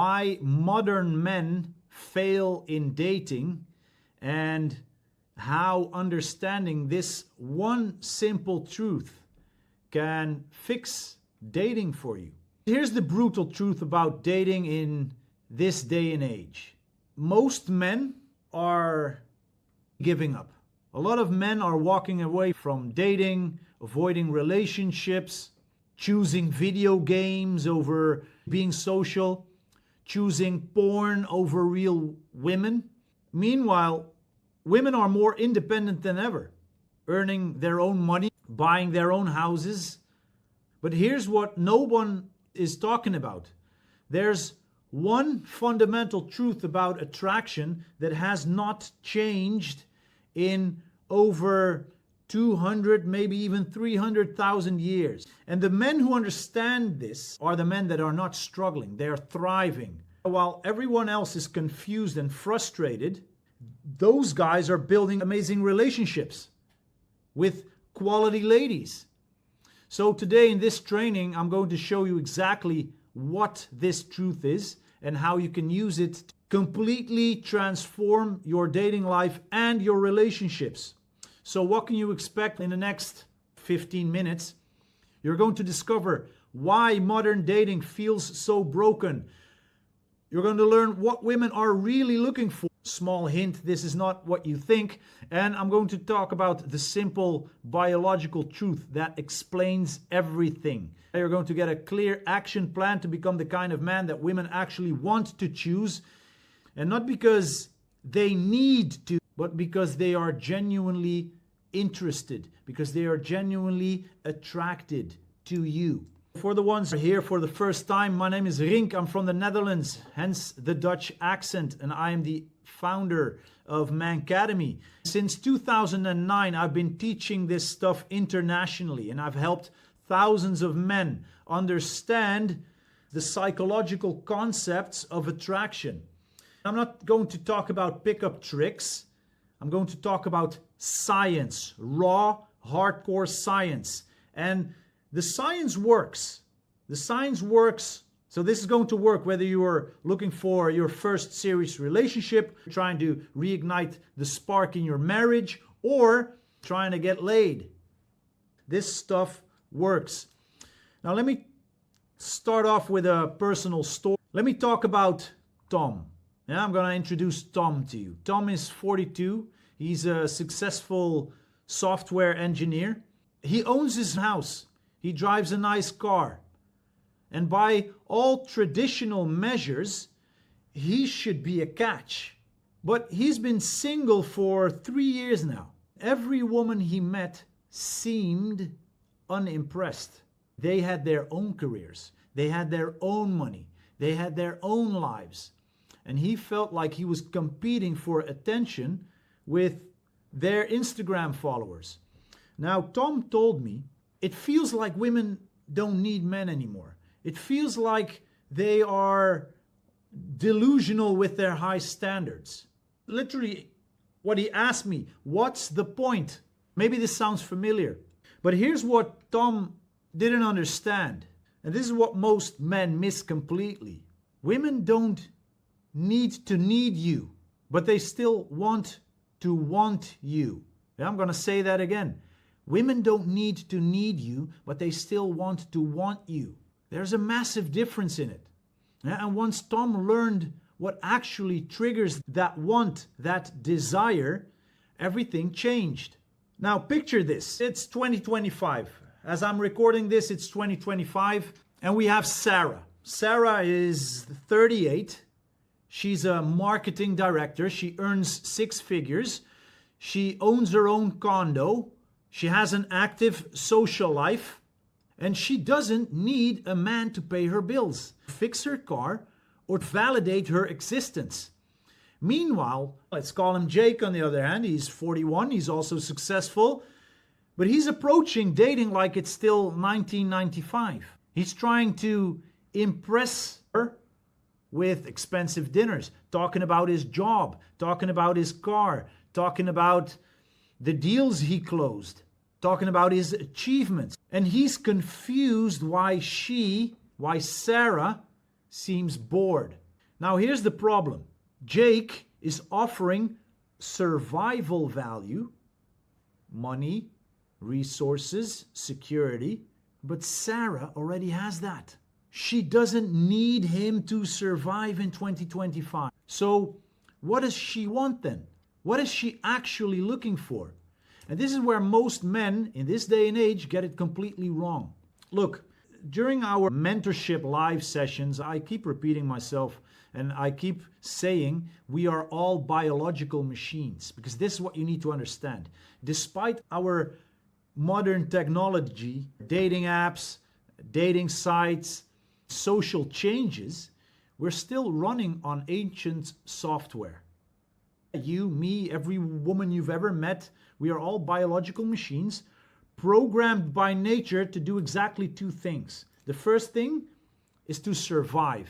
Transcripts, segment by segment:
why modern men fail in dating and how understanding this one simple truth can fix dating for you. Here's the brutal truth about dating in this day and age. Most men are giving up. A lot of men are walking away from dating, avoiding relationships, choosing video games over being social, choosing porn over real women. Meanwhile, women are more independent than ever, earning their own money, buying their own houses. But here's what no one is talking about. There's one fundamental truth about attraction that has not changed in over 200, maybe even 300,000 years. And the men who understand this are the men that are not struggling, they are thriving. While everyone else is confused and frustrated, those guys are building amazing relationships with quality ladies. So today in this training, I'm going to show you exactly what this truth is and how you can use it to completely transform your dating life and your relationships. So what can you expect in the next 15 minutes? You're going to discover why modern dating feels so broken. You're going to learn what women are really looking for. Small hint, this is not what you think. And I'm going to talk about the simple biological truth that explains everything. You're going to get a clear action plan to become the kind of man that women actually want to choose. And not because they need to, but because they are genuinely interested, because they are genuinely attracted to you. For the ones who are here for the first time, my name is Rink. I'm from the Netherlands, hence the Dutch accent, and I am the founder of Mancademy. Since 2009, I've been teaching this stuff internationally, and I've helped thousands of men understand the psychological concepts of attraction. I'm not going to talk about pickup tricks. I'm going to talk about science, raw, hardcore science. And the science works. The science works. So this is going to work whether you are looking for your first serious relationship, trying to reignite the spark in your marriage, or trying to get laid. This stuff works. Now let me start off with a personal story. Let me talk about Tom. Yeah, I'm going to introduce Tom to you. Tom is 42. He's a successful software engineer. He owns his house. He drives a nice car. And by all traditional measures, he should be a catch. But he's been single for 3 years now. Every woman he met seemed unimpressed. They had their own careers. They had their own money. They had their own lives. And he felt like he was competing for attention with their Instagram followers. Now, Tom told me, it feels like women don't need men anymore. It feels like they are delusional with their high standards. Literally, what he asked me, what's the point? Maybe this sounds familiar. But here's what Tom didn't understand. And this is what most men miss completely. Women don't need to need you, but they still want to want you. Yeah, I'm going to say that again. Women don't need to need you, but they still want to want you. There's a massive difference in it. Yeah, and once Tom learned what actually triggers that want, that desire, everything changed. Now picture this. It's 2025. As I'm recording this, it's 2025, and we have Sarah. Sarah is 38. She's a marketing director. She earns 6 figures. She owns her own condo. She has an active social life. And she doesn't need a man to pay her bills, fix her car, or validate her existence. Meanwhile, let's call him Jake on the other hand. He's 41. He's also successful. But he's approaching dating like it's still 1995. He's trying to impress her with expensive dinners, talking about his job, talking about his car, talking about the deals he closed, talking about his achievements. And he's confused why Sarah seems bored. Now here's the problem. Jake is offering survival value, money, resources, security, but Sarah already has that. She doesn't need him to survive in 2025. So what does she want then? What is she actually looking for? And this is where most men in this day and age get it completely wrong. Look, during our mentorship live sessions, I keep repeating myself and I keep saying we are all biological machines, because this is what you need to understand. Despite our modern technology, dating apps, dating sites, social changes, we're still running on ancient software. You, me, every woman you've ever met, we are all biological machines programmed by nature to do exactly two things. The first thing is to survive.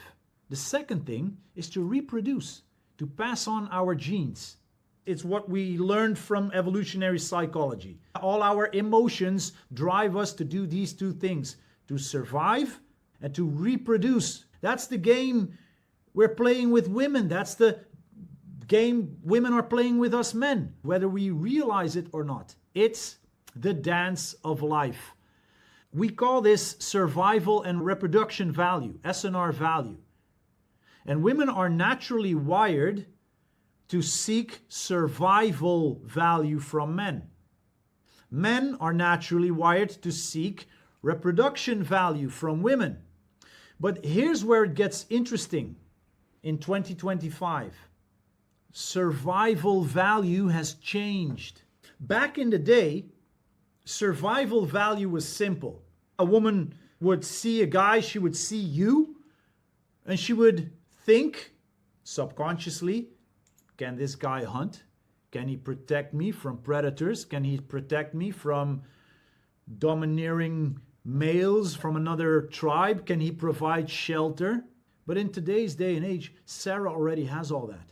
The second thing is to reproduce, to pass on our genes. It's what we learned from evolutionary psychology. All our emotions drive us to do these two things, to survive and to reproduce. That's the game we're playing with women. That's the game women are playing with us men, whether we realize it or not. It's the dance of life. We call this survival and reproduction value, SNR value. And women are naturally wired to seek survival value from men. Men are naturally wired to seek reproduction value from women. But here's where it gets interesting in 2025. Survival value has changed. Back in the day, survival value was simple. A woman would see a guy, she would see you, and she would think subconsciously, can this guy hunt? Can he protect me from predators? Can he protect me from domineering males from another tribe? Can he provide shelter? But in today's day and age, Sarah already has all that.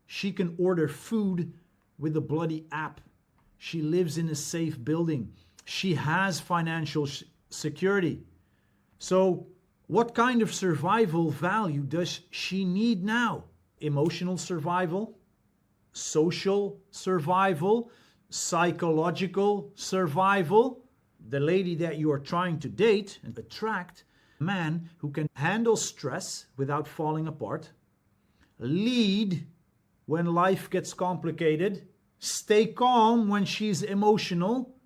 She can order food with a bloody app. She lives in a safe building. She has financial security. So what kind of survival value does she need now? Emotional survival, social survival, psychological survival. The lady that you are trying to date and attract, a man who can handle stress without falling apart, lead when life gets complicated, stay calm when she's emotional,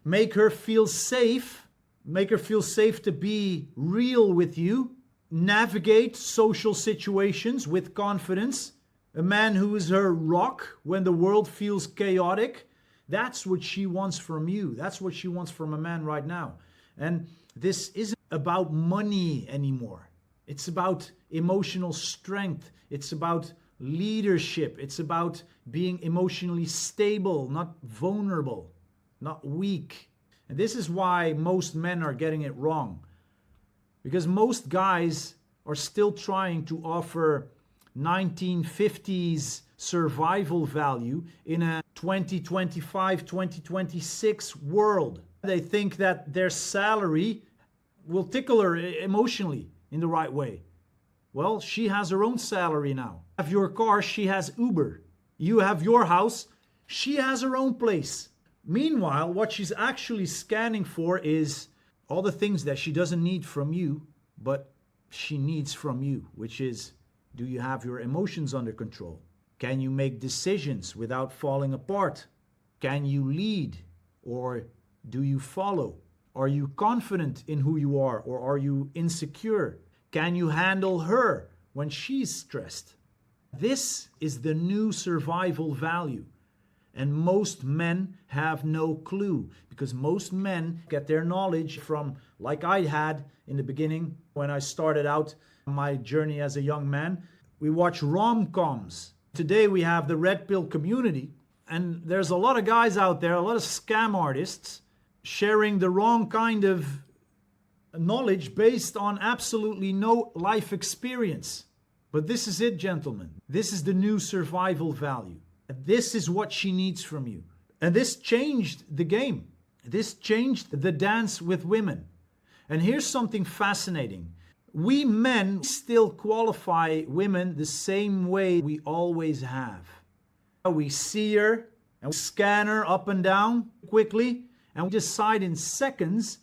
make her feel safe to be real with you, navigate social situations with confidence, a man who is her rock when the world feels chaotic. That's what she wants from you. That's what she wants from a man right now. And this isn't about money anymore. It's about emotional strength. It's about leadership. It's about being emotionally stable, not vulnerable, not weak. And this is why most men are getting it wrong. Because most guys are still trying to offer 1950s survival value in a 2025, 2026 world. They think that their salary will tickle her emotionally in the right way. Well, she has her own salary now. You have your car, she has Uber. You have your house, she has her own place. Meanwhile, what she's actually scanning for is all the things that she doesn't need from you, but she needs from you, which is, do you have your emotions under control? Can you make decisions without falling apart? Can you lead, or do you follow? Are you confident in who you are, or are you insecure? Can you handle her when she's stressed? This is the new survival value. And most men have no clue, because most men get their knowledge from, like I had in the beginning when I started out my journey as a young man. We watch rom-coms. Today we have the red pill community, and there's a lot of guys out there, a lot of scam artists sharing the wrong kind of knowledge based on absolutely no life experience. But this is it, gentlemen. This is the new survival value. This is what she needs from you. And this changed the game. This changed the dance with women. And here's something fascinating. We men still qualify women the same way we always have. We see her and we scan her up and down quickly, and we decide in seconds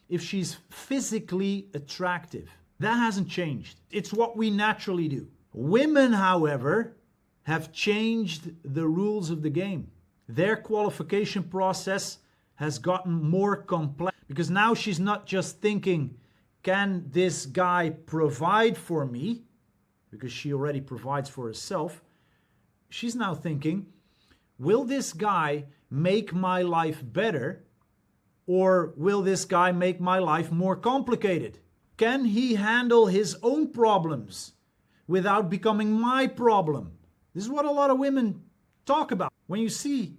if she's physically attractive. That hasn't changed. It's what we naturally do. Women, however, have changed the rules of the game. Their qualification process has gotten more complex, because now she's not just thinking, can this guy provide for me? Because she already provides for herself. She's now thinking, will this guy make my life better, or will this guy make my life more complicated? Can he handle his own problems without becoming my problem? This is what a lot of women talk about. When you see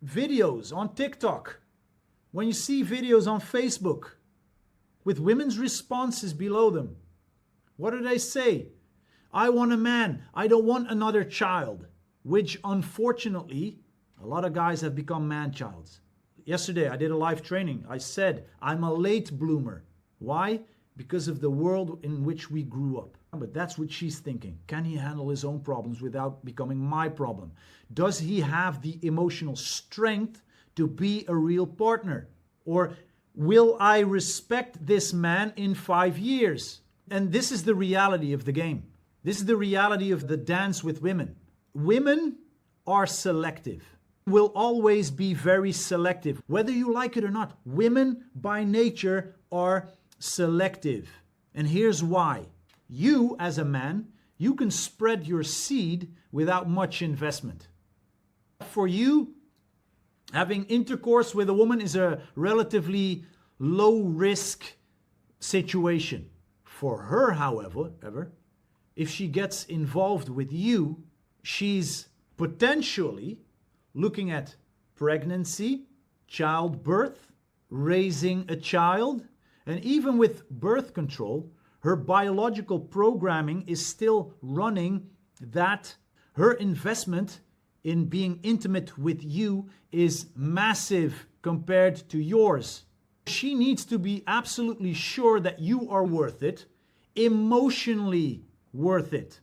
videos on TikTok, when you see videos on Facebook with women's responses below them, what do they say? I want a man. I don't want another child. Which, unfortunately, a lot of guys have become man-childs. Yesterday, I did a live training. I said, I'm a late bloomer. Why? Because of the world in which we grew up. But that's what she's thinking. Can he handle his own problems without becoming my problem? Does he have the emotional strength to be a real partner? Or will I respect this man in 5 years? And this is the reality of the game. This is the reality of the dance with women. Women are selective, will always be very selective, whether you like it or not. Women by nature are selective. And here's why. You, as a man, you can spread your seed without much investment. For you, having intercourse with a woman is a relatively low risk situation. For her, however, if she gets involved with you, she's potentially looking at pregnancy, childbirth, raising a child, and even with birth control, her biological programming is still running that her investment in being intimate with you is massive compared to yours. She needs to be absolutely sure that you are worth it, emotionally worth it.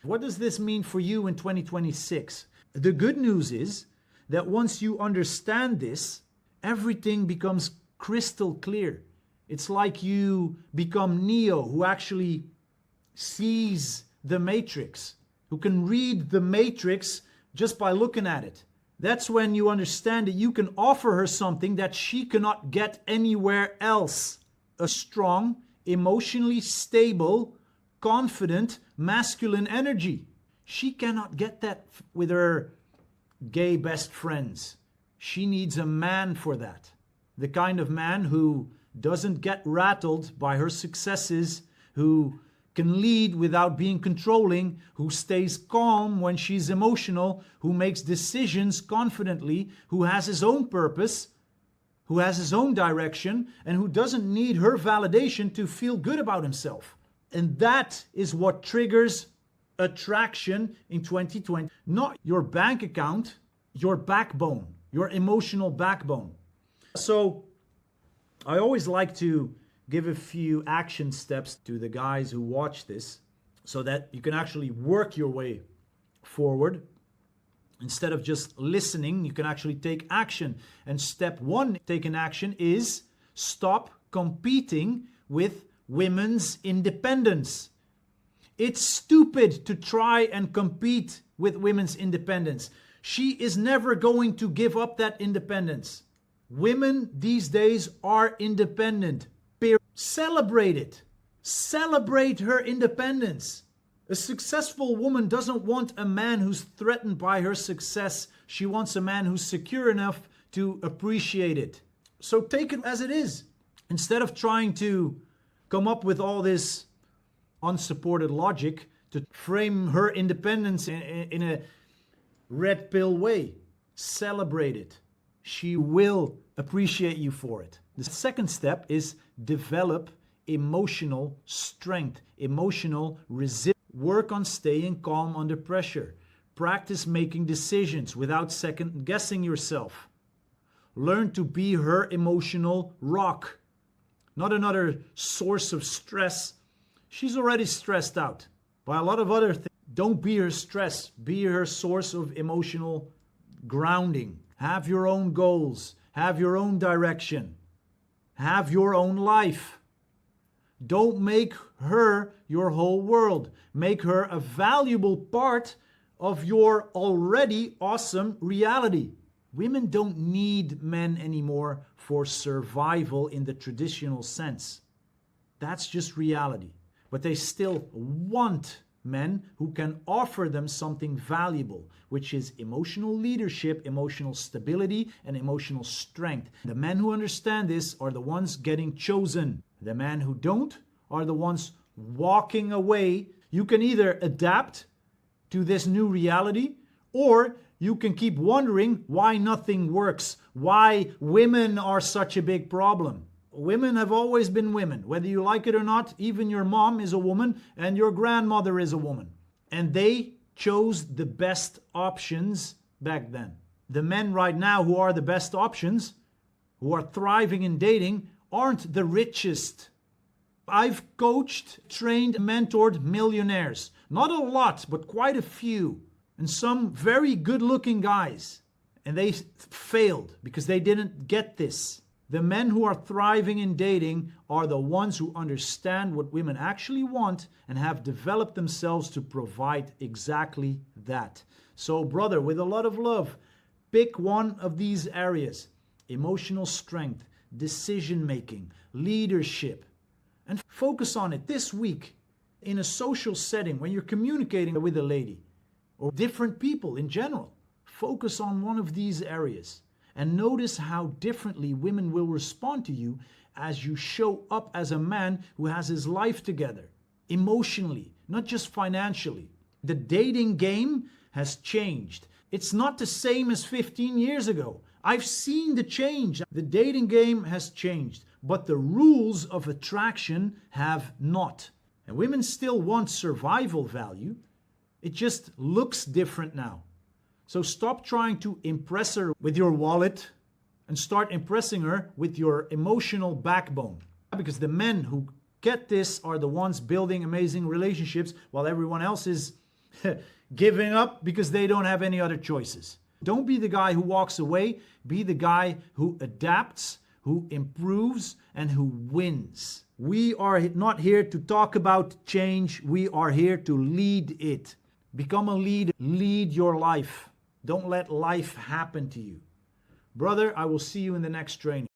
What does this mean for you in 2026? The good news is that once you understand this, everything becomes crystal clear. It's like you become Neo, who actually sees the Matrix, who can read the Matrix just by looking at it. That's when you understand that you can offer her something that she cannot get anywhere else. A strong, emotionally stable, confident, masculine energy. She cannot get that with her gay best friends. She needs a man for that. The kind of man who doesn't get rattled by her successes, who can lead without being controlling, who stays calm when she's emotional, who makes decisions confidently, who has his own purpose, who has his own direction, and who doesn't need her validation to feel good about himself. And that is what triggers attraction in 2020. Not your bank account, your backbone, your emotional backbone. So I always like to give a few action steps to the guys who watch this so that you can actually work your way forward. Instead of just listening, you can actually take action. And step one, taking action, is stop competing with women's independence. It's stupid to try and compete with women's independence. She is never going to give up that independence. Women these days are independent. Celebrate it. Celebrate her independence. A successful woman doesn't want a man who's threatened by her success. She wants a man who's secure enough to appreciate it. So take it as it is. Instead of trying to come up with all this unsupported logic to frame her independence in a red pill way, celebrate it. She will appreciate you for it. The second step is develop emotional strength, emotional resilience. Work on staying calm under pressure. Practice making decisions without second guessing yourself. Learn to be her emotional rock, not another source of stress she's already stressed out by a lot of other things. Don't be her stress, be her source of emotional grounding. Have your own goals, have your own direction, have your own life. Don't make her your whole world. Make her a valuable part of your already awesome reality. Women don't need men anymore for survival in the traditional sense. That's just reality. But they still want men who can offer them something valuable, which is emotional leadership, emotional stability, and emotional strength. The men who understand this are the ones getting chosen. The men who don't are the ones walking away. You can either adapt to this new reality, or you can keep wondering why nothing works, why women are such a big problem. Women have always been women, whether you like it or not. Even your mom is a woman and your grandmother is a woman. And they chose the best options back then. The men right now who are the best options, who are thriving in dating, aren't the richest. I've coached, trained, mentored millionaires. Not a lot, but quite a few. And some very good-looking guys. And they failed because they didn't get this. The men who are thriving in dating are the ones who understand what women actually want and have developed themselves to provide exactly that. So, brother, with a lot of love, pick one of these areas: emotional strength, decision-making, leadership, and focus on it this week in a social setting when you're communicating with a lady or different people in general. Focus on one of these areas. And notice how differently women will respond to you as you show up as a man who has his life together, emotionally, not just financially. The dating game has changed. It's not the same as 15 years ago. I've seen the change. The dating game has changed, but the rules of attraction have not. And women still want survival value. It just looks different now. So stop trying to impress her with your wallet and start impressing her with your emotional backbone. Because the men who get this are the ones building amazing relationships while everyone else is giving up because they don't have any other choices. Don't be the guy who walks away. Be the guy who adapts, who improves, and who wins. We are not here to talk about change. We are here to lead it. Become a leader. Lead your life. Don't let life happen to you. Brother, I will see you in the next training.